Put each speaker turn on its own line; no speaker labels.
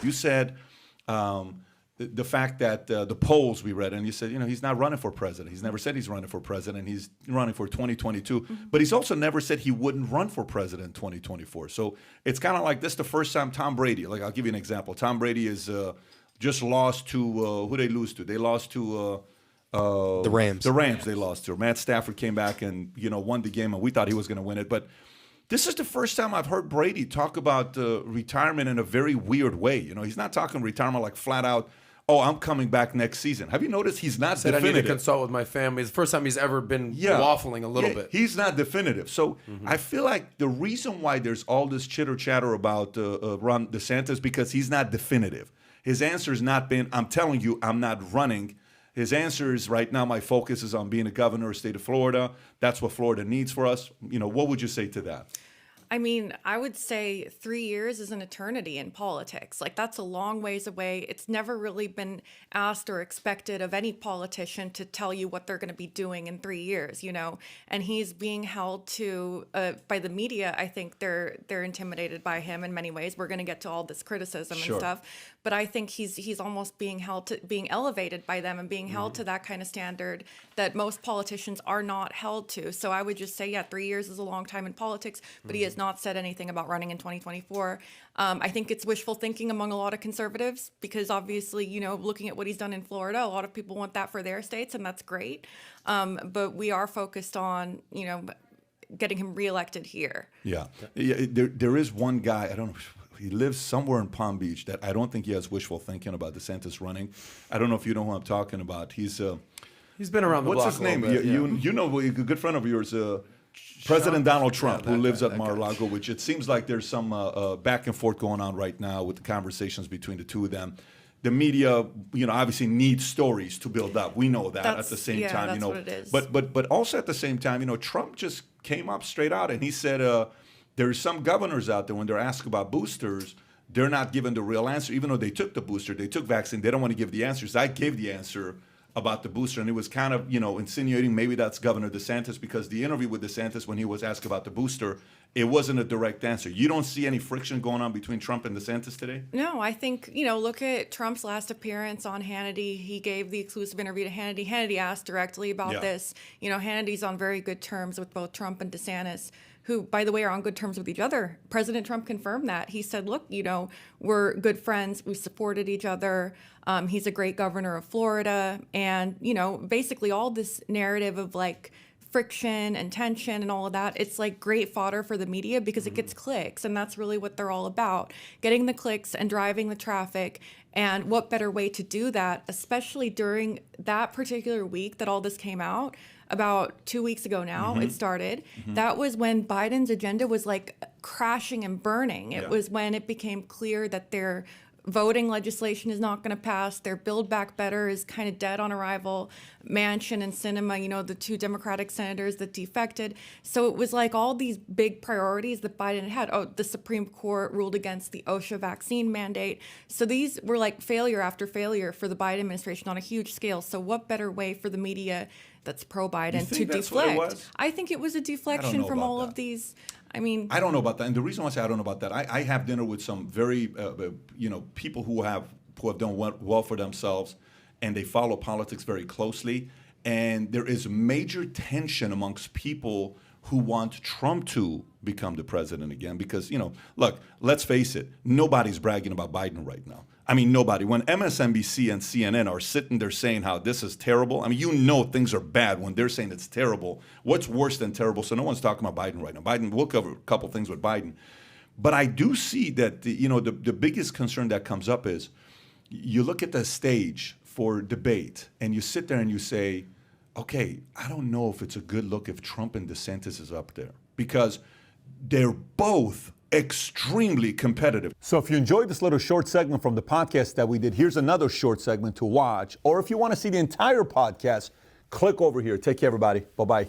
You said the fact that the polls we read, and you said, he's not running for president. He's never said he's running for president. He's running for 2022. But he's also never said he wouldn't run for president in 2024. So it's kind of like this the first time Tom Brady, like I'll give you an example. Tom Brady is just lost to, who they lose to? They lost to
the Rams.
The Rams they lost to. Matt Stafford came back and, won the game, and we thought he was going to win it. But this is the first time I've heard Brady talk about retirement in a very weird way. He's not talking retirement like flat out, oh, I'm coming back next season. Have you noticed he's not definitive?
I need to consult with my family. It's the first time he's ever been waffling a little bit.
He's not definitive. So I feel like the reason why there's all this chitter-chatter about Ron DeSantis because he's not definitive. His answer has not been, I'm telling you, I'm not running. His answer is, right now, my focus is on being a governor of the state of Florida. That's what Florida needs for us. What would you say to that?
I mean, I would say 3 years is an eternity in politics. Like, that's a long ways away. It's never really been asked or expected of any politician to tell you what they're going to be doing in 3 years, And he's being held to, by the media, I think they're intimidated by him in many ways. We're going to get to all this criticism and stuff. But I think he's almost being held to, being elevated by them and being held to that kind of standard that most politicians are not held to. So I would just say, 3 years is a long time in politics, but he has not said anything about running in 2024. I think it's wishful thinking among a lot of conservatives because obviously, looking at what he's done in Florida, a lot of people want that for their states, and that's great. But we are focused on, getting him reelected here.
Yeah. There is one guy, I don't know, he lives somewhere in Palm Beach that I don't think he has wishful thinking about DeSantis running. I don't know if you know who I'm talking about. He's
been around the block.
What's his name?
Bit,
you know, a good friend of yours, President Donald Trump, who lives at Mar-a-Lago, which it seems like there's some back and forth going on right now with the conversations between the two of them. The media, obviously needs stories to build up. We know that at the same time,
that's what it is.
But also at the same time, Trump just came up straight out and he said there's some governors out there when they're asked about boosters, they're not given the real answer, even though they took the booster, they took vaccine, they don't want to give the answers. I gave the answer about the booster, and it was kind of, insinuating maybe that's Governor DeSantis because the interview with DeSantis when he was asked about the booster, it wasn't a direct answer. You don't see any friction going on between Trump and DeSantis today?
No, I think, look at Trump's last appearance on Hannity. He gave the exclusive interview to Hannity. Hannity asked directly about this. Hannity's on very good terms with both Trump and DeSantis, who, by the way, are on good terms with each other. President Trump confirmed that. He said, look, we're good friends. We supported each other. He's a great governor of Florida. And, basically all this narrative of like friction and tension and all of that, it's like great fodder for the media because it gets clicks. And that's really what they're all about, getting the clicks and driving the traffic. And what better way to do that, especially during that particular week that all this came out? About 2 weeks ago now, it started. That was when Biden's agenda was like crashing and burning. It was when it became clear that their voting legislation is not going to pass. Their Build Back Better is kind of dead on arrival. Manchin and Sinema, the two Democratic senators that defected. So it was like all these big priorities that Biden had. Oh, the Supreme Court ruled against the OSHA vaccine mandate. So these were like failure after failure for the Biden administration on a huge scale. So what better way for the media that's pro-Biden to deflect? I think it was a deflection from all of these. I don't
know about that. And the reason why I say I don't know about that, I have dinner with some very, people who have done well for themselves, and they follow politics very closely. And there is major tension amongst people who want Trump to become the president again. Because, look, let's face it, nobody's bragging about Biden right now. Nobody. When MSNBC and CNN are sitting there saying how this is terrible, things are bad when they're saying it's terrible. What's worse than terrible? So no one's talking about Biden right now. Biden, we'll cover a couple things with Biden. But I do see that, the biggest concern that comes up is you look at the stage for debate and you sit there and you say, okay, I don't know if it's a good look if Trump and DeSantis is up there because they're both extremely competitive. So if you enjoyed this little short segment from the podcast that we did, here's another short segment to watch. Or if you want to see the entire podcast, click over here. Take care, everybody. Bye-bye.